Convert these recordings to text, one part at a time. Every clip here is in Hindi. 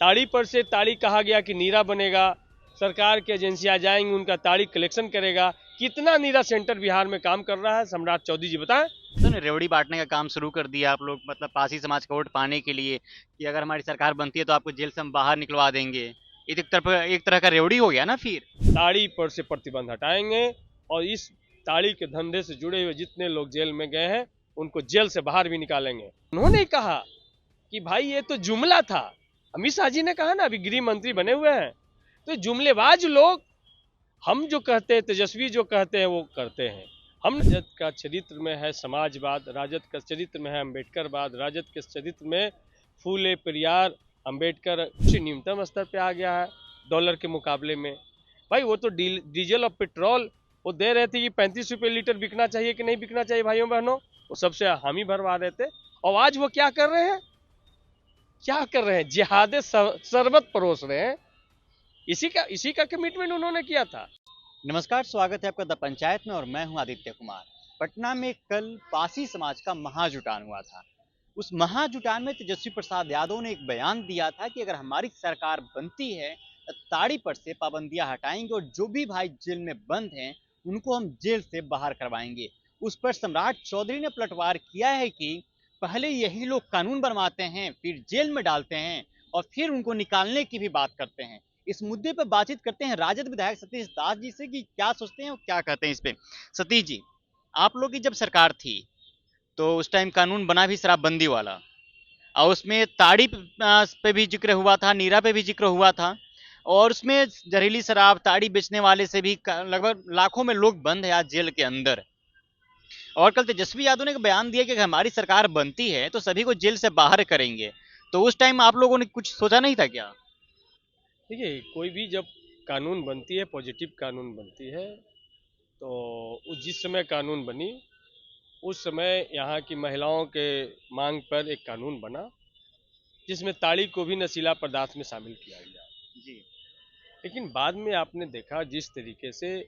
ताड़ी पर से ताड़ी कहा गया कि नीरा बनेगा, सरकार की एजेंसियां जाएंगी, उनका ताड़ी कलेक्शन करेगा। कितना नीरा सेंटर बिहार में काम कर रहा है, सम्राट चौधरी जी बताएं। तो ने रेवड़ी बांटने का काम शुरू कर दिया आप लोग, मतलब पासी समाज का वोट पाने के लिए कि अगर हमारी सरकार बनती है तो आपको जेल से हम बाहर निकलवा देंगे। ये तो एक तरह का रेवड़ी हो गया ना फिर। ताड़ी पर से प्रतिबंध हटाएंगे और इस ताड़ी के धंधे से जुड़े हुए जितने लोग जेल में गए हैं उनको जेल से बाहर भी निकालेंगे। उन्होंने कहा कि भाई ये तो जुमला था। अमित शाह जी ने कहा ना, अभी गृह मंत्री बने हुए हैं, तो जुमलेबाज लोग, हम जो कहते हैं, तेजस्वी जो कहते हैं वो करते हैं। हम राजद का चरित्र में है समाजवाद, राजद का चरित्र में है अम्बेडकरवाद, राजद के चरित्र में फूले पेरियार अम्बेडकर न्यूनतम स्तर पे आ गया है डॉलर के मुकाबले में। भाई वो तो डीजल और पेट्रोल वो दे रहे थे कि 35 रुपये लीटर बिकना चाहिए कि नहीं बिकना चाहिए भाइयों बहनों, वो सबसे हामी भरवा रहे थे। और आज वो क्या कर रहे हैं, क्या कर रहे हैं, जिहादे शरबत परोस रहे हैं। इसी का कमिटमेंट उन्होंने किया था। नमस्कार, स्वागत है आपका द पंचायत में और मैं हूं आदित्य कुमार। पटना में कल पासी समाज का महाजुटान हुआ था। उस महाजुटान में तेजस्वी प्रसाद यादव ने एक बयान दिया था कि अगर हमारी सरकार बनती है तो ताड़ी पर से पाबंदियां हटाएंगे और जो भी भाई जेल में बंद हैं उनको हम जेल से बाहर करवाएंगे। उस पर सम्राट चौधरी ने पलटवार किया है कि पहले यही लोग कानून बनवाते हैं, फिर जेल में डालते हैं और फिर उनको निकालने की भी बात करते हैं। इस मुद्दे पर बातचीत करते हैं राजद विधायक सतीश दास जी से कि क्या सोचते हैं और क्या कहते हैं इस पे। सतीश जी, आप लोग की जब सरकार थी तो उस टाइम कानून बना भी शराबबंदी वाला और उसमें ताड़ी पे भी जिक्र हुआ था, नीरा पे भी जिक्र हुआ था और उसमें जहरीली शराब ताड़ी बेचने वाले से भी लगभग लाखों में लोग बंद है आज जेल के अंदर। और कल तेजस्वी यादव ने एक बयान दिया कि अगर हमारी सरकार बनती है तो सभी को जेल से बाहर करेंगे। तो उस टाइम आप लोगों ने कुछ सोचा नहीं था क्या? देखिए, कोई भी जब कानून बनती है, पॉजिटिव कानून बनती है, तो जिस समय कानून बनी उस समय यहाँ की महिलाओं के मांग पर एक कानून बना जिसमें ताड़ी को भी नशीला पदार्थ में शामिल किया गया। जी। लेकिन बाद में आपने देखा जिस तरीके से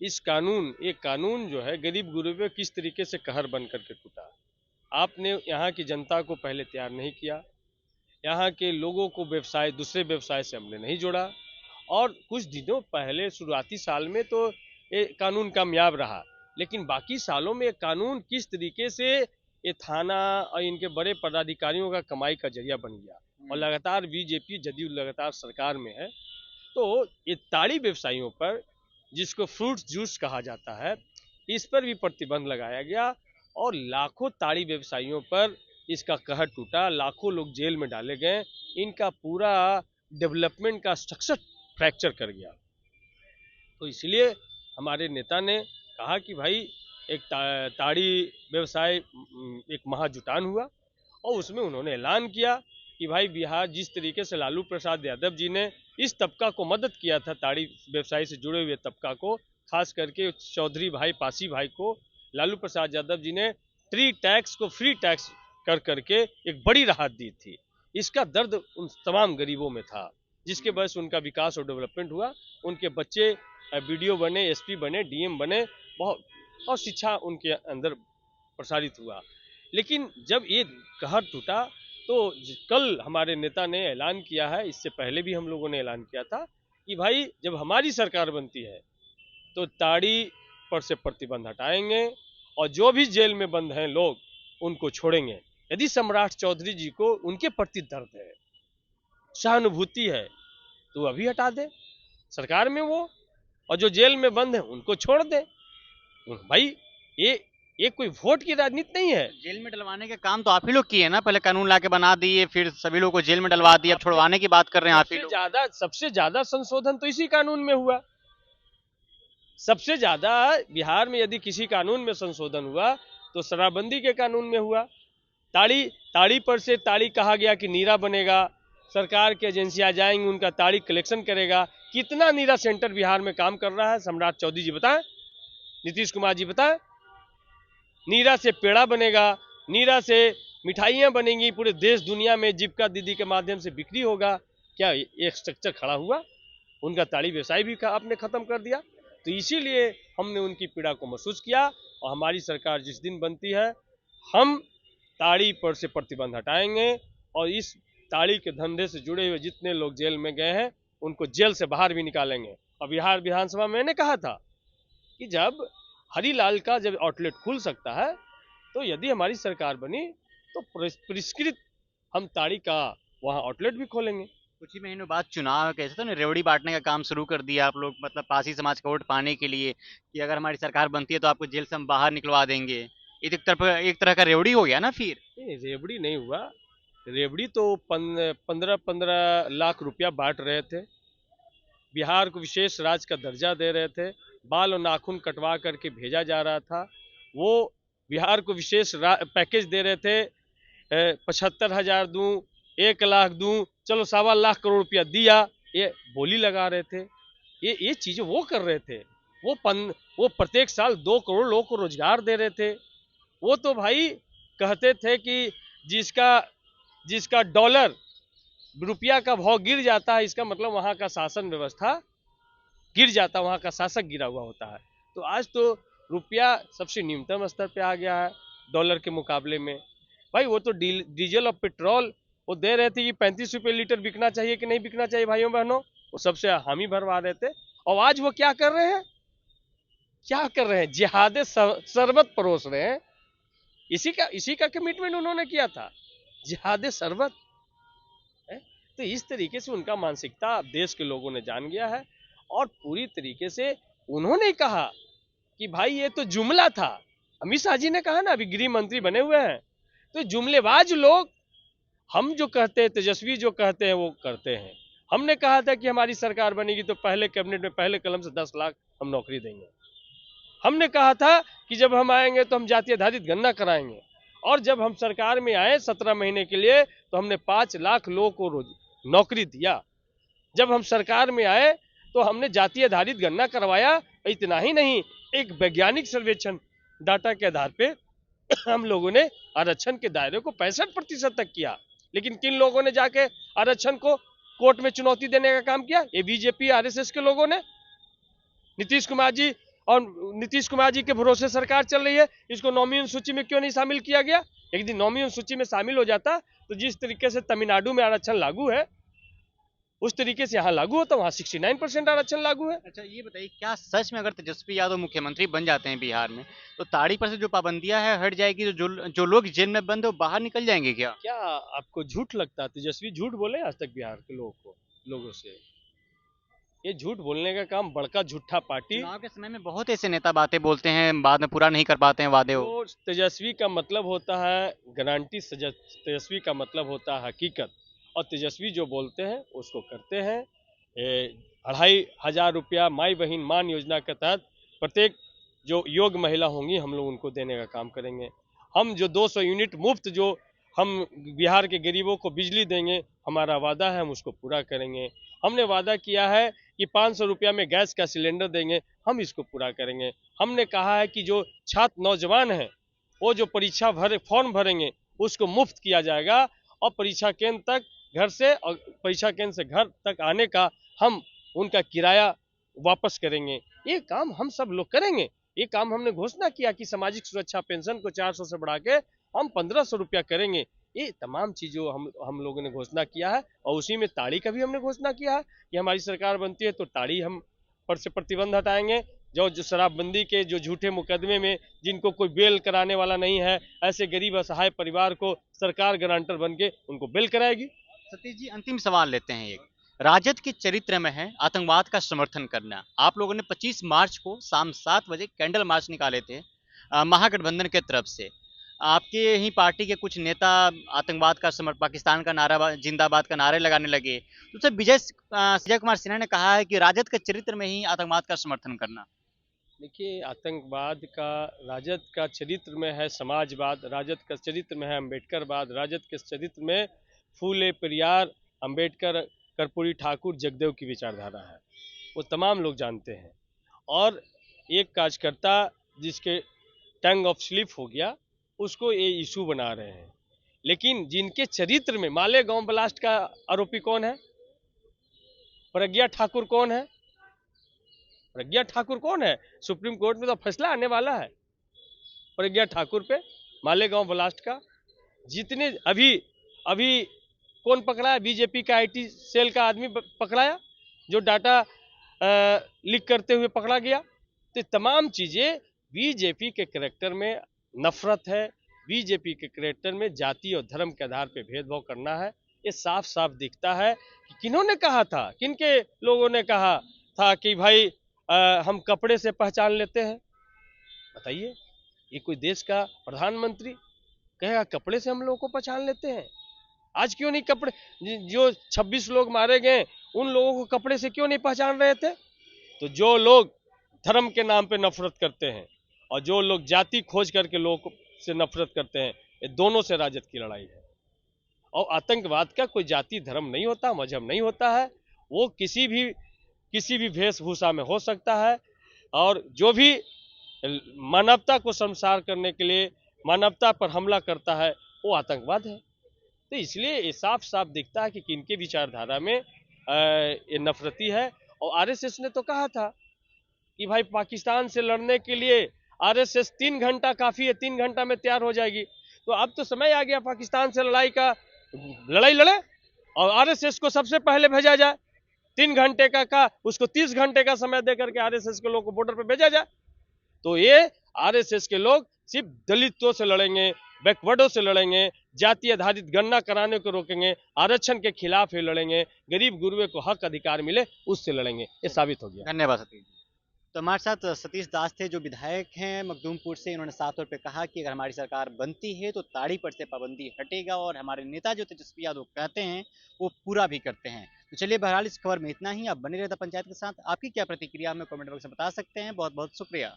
एक कानून जो है गरीब गुरबे किस तरीके से कहर बन करके टूटा। आपने यहाँ की जनता को पहले तैयार नहीं किया, यहाँ के लोगों को व्यवसाय दूसरे व्यवसाय से हमने नहीं जोड़ा। और कुछ दिनों पहले शुरुआती साल में तो ये कानून कामयाब रहा, लेकिन बाकी सालों में ये कानून किस तरीके से ये थाना और इनके बड़े पदाधिकारियों का कमाई का जरिया बन गया। और लगातार बीजेपी जदयू लगातार सरकार में है, तो ये ताड़ी व्यवसायियों पर, जिसको फ्रूट जूस कहा जाता है, इस पर भी प्रतिबंध लगाया गया और लाखों ताड़ी व्यवसायियों पर इसका कहर टूटा, लाखों लोग जेल में डाले गए, इनका पूरा डेवलपमेंट का स्ट्रक्चर फ्रैक्चर कर गया। तो इसलिए हमारे नेता ने कहा कि भाई एक ताड़ी व्यवसाय एक महाजुटान हुआ और उसमें उन्होंने ऐलान किया कि भाई बिहार जिस तरीके से लालू प्रसाद यादव जी ने इस तबका को मदद किया था, ताड़ी व्यवसाय से जुड़े हुए तबका को, खास करके चौधरी भाई पासी भाई को लालू प्रसाद यादव जी ने ट्री टैक्स को फ्री टैक्स कर करके एक बड़ी राहत दी थी। इसका दर्द उन तमाम गरीबों में था, जिसके वजह से उनका विकास और डेवलपमेंट हुआ। उनके बच्चे बीडीओ बने, एसपी बने, डीएम बने, बहुत और शिक्षा उनके अंदर प्रसारित हुआ। लेकिन जब ये कहर टूटा तो कल हमारे नेता ने ऐलान किया है, इससे पहले भी हम लोगों ने ऐलान किया था कि भाई जब हमारी सरकार बनती है तो ताड़ी पर से प्रतिबंध हटाएंगे और जो भी जेल में बंद हैं लोग उनको छोड़ेंगे। यदि सम्राट चौधरी जी को उनके प्रति दर्द है, सहानुभूति है, तो अभी हटा दे सरकार में वो, और जो जेल में बंद है उनको छोड़ दे। भाई ये कोई वोट की राजनीति नहीं है। जेल में डलवाने का काम तो आप ही लोग किए ना, पहले कानून लाके बना दिए, फिर सभी लोगों को जेल में डलवा दिया, अब छुड़वाने की बात कर रहे हैं आप ही लोग। सबसे ज्यादा संशोधन तो इसी कानून में हुआ। सबसे ज्यादा बिहार में यदि किसी कानून में संशोधन हुआ तो शराबबंदी के कानून में हुआ। ताड़ी पर से ताड़ी कहा गया कि नीरा बनेगा, सरकार की एजेंसियां जाएंगी, उनका ताड़ी कलेक्शन करेगा। कितना नीरा सेंटर बिहार में काम कर रहा है, सम्राट चौधरी जी बताएं, नीतीश कुमार जी बताएं। नीरा से पेड़ा बनेगा, नीरा से मिठाइयां बनेंगी, पूरे देश दुनिया में जीविका दीदी के माध्यम से बिक्री होगा। क्या एक स्ट्रक्चर खड़ा हुआ? उनका ताड़ी व्यवसाय भी आपने खत्म कर दिया। तो इसीलिए हमने उनकी पीड़ा को महसूस किया और हमारी सरकार जिस दिन बनती है हम ताड़ी पर से प्रतिबंध हटाएंगे और इस ताड़ी के धंधे से जुड़े हुए जितने लोग जेल में गए हैं उनको जेल से बाहर भी निकालेंगे। और बिहार विधानसभा में मैंने कहा था कि जब हरीलाल का जब आउटलेट खुल सकता है तो यदि हमारी सरकार बनी तो परिष्कृत हम ताड़ी का वहाँ आउटलेट भी खोलेंगे। कुछ ही महीनों बाद चुनाव कैसे तो रेवड़ी बांटने का काम शुरू कर दिया आप लोग, मतलब पासी समाज का वोट पाने के लिए, कि अगर हमारी सरकार बनती है तो आपको जेल से हम बाहर निकलवा देंगे। एक तरह का रेवड़ी हो गया ना फिर। नहीं, रेवड़ी नहीं हुआ। रेवड़ी तो 15-15 लाख रुपया बांट रहे थे, बिहार को विशेष राज्य का दर्जा दे रहे थे, बाल और नाखून कटवा करके भेजा जा रहा था, वो बिहार को विशेष पैकेज दे रहे थे, 75,000 दूं, 1 लाख दूं, चलो 1.25 करोड़ रुपया दिया, ये बोली लगा रहे थे। ये चीजें वो कर रहे थे। वो प्रत्येक साल 2 करोड़ लोगों को रोजगार दे रहे थे। वो तो भाई कहते थे कि जिसका डॉलर रुपया का भाव गिर जाता है इसका मतलब वहाँ का शासन व्यवस्था गिर जाता है, वहाँ का शासक गिरा हुआ होता है। तो आज तो रुपया सबसे न्यूनतम स्तर पे आ गया है डॉलर के मुकाबले में। भाई वो तो डीजल और पेट्रोल वो दे रहे थे कि 35 रुपये लीटर बिकना चाहिए कि नहीं बिकना चाहिए भाइयों बहनों, वो सबसे हामी भरवा रहे थे। और आज वो क्या कर रहे हैं, जिहादे शरबत परोस रहे हैं। इसी का कमिटमेंट उन्होंने किया था, जिहादे शरबत। तो इस तरीके से उनका मानसिकता देश के लोगों ने जान गया है और पूरी तरीके से उन्होंने कहा कि भाई ये तो जुमला था। अमित शाह जी ने कहा ना, अभी गृह मंत्री बने हुए हैं, तो जुमलेबाज लोग हम जो कहते हैं, तेजस्वी जो कहते हैं वो करते हैं। हमने कहा था कि हमारी सरकार बनेगी तो पहले कैबिनेट में पहले कलम से 10 लाख हम नौकरी देंगे। हमने कहा था कि जब हम आएंगे तो हम जातीय आधारित गणना कराएंगे, और जब हम सरकार में आए 17 महीने के लिए तो हमने 5 लाख लोगों को रोज नौकरी दिया। जब हम सरकार में आए तो हमने जातीय आधारित गणना करवाया। इतना ही नहीं, एक वैज्ञानिक सर्वेक्षण डाटा के आधार पे हम लोगों ने आरक्षण के दायरे को 65% तक किया। लेकिन किन लोगों ने जाके आरक्षण को कोर्ट में चुनौती देने का काम किया? ये बीजेपी आरएसएस के लोगों ने। नीतीश कुमार जी के भरोसे सरकार चल रही है, इसको नॉमिनल सूची में क्यों नहीं शामिल किया गया? एक दिन नॉमिनल सूची में शामिल हो जाता तो जिस तरीके से तमिलनाडु में आरक्षण लागू है उस तरीके से यहाँ लागू होता, वहाँ 69% आरक्षण लागू है। अच्छा ये बताइए, क्या सच में अगर तेजस्वी यादव मुख्यमंत्री बन जाते हैं बिहार में तो ताड़ी पर से जो पाबंदियां है हट जाएगी, जो लोग जेल में बंद है वो बाहर निकल जाएंगे क्या? क्या आपको झूठ लगता है? तेजस्वी झूठ बोले आज तक बिहार के लोगों से? ये झूठ बोलने का काम बड़का झूठा पार्टी। चुनाव के समय में बहुत ऐसे नेता बातें बोलते हैं, बाद में पूरा नहीं कर पाते हैं वादे हो। तो तेजस्वी का मतलब होता है गारंटी, तेजस्वी का मतलब होता है हकीकत, और तेजस्वी जो बोलते हैं उसको करते हैं। 2,500 रुपया माई बहन मान योजना के तहत प्रत्येक जो योग्य महिला होंगी हम लोग उनको देने का काम करेंगे। हम जो 200 यूनिट मुफ्त जो हम बिहार के गरीबों को बिजली देंगे, हमारा वादा है, हम उसको पूरा करेंगे। हमने वादा किया है कि 500 रुपया में गैस का सिलेंडर देंगे, हम इसको पूरा करेंगे। हमने कहा है कि जो छात्र नौजवान हैं वो जो फॉर्म भरेंगे उसको मुफ्त किया जाएगा, और परीक्षा केंद्र तक घर से और परीक्षा केंद्र से घर तक आने का हम उनका किराया वापस करेंगे। ये काम हम सब लोग करेंगे। ये काम हमने घोषणा किया कि सामाजिक सुरक्षा पेंशन को 400 से बढ़ा के हम 1500 रुपया करेंगे। ये तमाम चीज़ों हम लोगों ने घोषणा किया है, और उसी में ताड़ी का भी हमने घोषणा किया है कि हमारी सरकार बनती है तो ताड़ी हम पर से प्रतिबंध हटाएंगे। जो शराबबंदी के जो झूठे मुकदमे में जिनको कोई बेल कराने वाला नहीं है, ऐसे गरीब असहाय परिवार को सरकार गारंटर बन के उनको बेल कराएगी। सतीश जी, अंतिम सवाल लेते हैं। एक राजद के चरित्र में है आतंकवाद का समर्थन करना। आप लोगों ने 25 मार्च को शाम 7 बजे कैंडल मार्च निकाले थे महागठबंधन के तरफ से। आपके ही पार्टी के कुछ नेता आतंकवाद का पाकिस्तान का नारा जिंदाबाद का नारे लगाने लगे। तो सर विजय कुमार सिन्हा ने कहा है कि राजद के चरित्र में ही आतंकवाद का समर्थन करना। देखिए, आतंकवाद का राजद का चरित्र में है समाजवाद, राजद का चरित्र में है अम्बेडकरवाद, राजद के चरित्र में फूले, पेरियार, अम्बेडकर, कर्पूरी ठाकुर, जगदेव की विचारधारा है। वो तमाम लोग जानते हैं। और एक कार्यकर्ता जिसके टंग ऑफ स्लिप हो गया उसको ये इशू बना रहे हैं। लेकिन जिनके चरित्र में, मालेगांव ब्लास्ट का आरोपी कौन है? प्रज्ञा ठाकुर कौन है? प्रज्ञा ठाकुर कौन है? सुप्रीम कोर्ट में तो फैसला आने वाला है प्रज्ञा ठाकुर पे, मालेगांव ब्लास्ट का। जितने अभी कौन पकड़ाया? बीजेपी का आईटी सेल का आदमी पकड़ाया जो डाटा लीक करते हुए पकड़ा गया। तो तमाम चीजें बीजेपी के कैरेक्टर में नफरत है, बीजेपी के कैरेक्टर में जाति और धर्म के आधार पर भेदभाव करना है। ये साफ साफ दिखता है कि किन्होंने कहा था, किनके लोगों ने कहा था कि भाई हम कपड़े से पहचान लेते हैं। बताइए, ये कोई देश का प्रधानमंत्री कहेगा कपड़े से हम लोगों को पहचान लेते हैं? आज क्यों नहीं कपड़े, जो 26 लोग मारे गए उन लोगों को कपड़े से क्यों नहीं पहचान रहे थे? तो जो लोग धर्म के नाम पे नफरत करते हैं और जो लोग जाति खोज करके लोगों से नफरत करते हैं, ये दोनों से राजद की लड़ाई है। और आतंकवाद का कोई जाति धर्म नहीं होता, मजहब नहीं होता है, वो किसी भी वेशभूषा में हो सकता है। और जो भी मानवता को शर्मसार करने के लिए मानवता पर हमला करता है वो आतंकवाद है। तो इसलिए ये साफ साफ दिखता है कि किनके विचारधारा में ये नफरती है। और आरएसएस ने तो कहा था कि भाई पाकिस्तान से लड़ने के लिए आरएसएस 3 घंटा काफी है, 3 घंटा में तैयार हो जाएगी। तो अब तो समय आ गया पाकिस्तान से लड़ाई लड़े और आरएसएस को सबसे पहले भेजा जाए। 3 घंटे का उसको 30 घंटे का समय देकर के आरएसएस के लोग को बॉर्डर पे भेजा जाए। तो ये आरएसएस के लोग सिर्फ दलितों से लड़ेंगे, बैकवर्डों से लड़ेंगे, जाति आधारित गणना कराने को रोकेंगे, आरक्षण के खिलाफ ही लड़ेंगे, गरीब गुरबे को हक अधिकार मिले उससे लड़ेंगे। ये साबित हो गया। धन्यवाद सतीश जी। तो हमारे साथ सतीश दास थे जो विधायक हैं मखदूमपुर से। इन्होंने साफ तौर पे कहा कि अगर हमारी सरकार बनती है तो ताड़ी पर से पाबंदी हटेगा और हमारे नेता जो तेजस्वी यादव कहते हैं वो पूरा भी करते हैं। तो चलिए बहरहाल इस खबर में इतना ही। आप बने रहे द पंचायत के साथ। आपकी क्या प्रतिक्रिया हमें कमेंट बॉक्स में बता सकते हैं। बहुत बहुत शुक्रिया।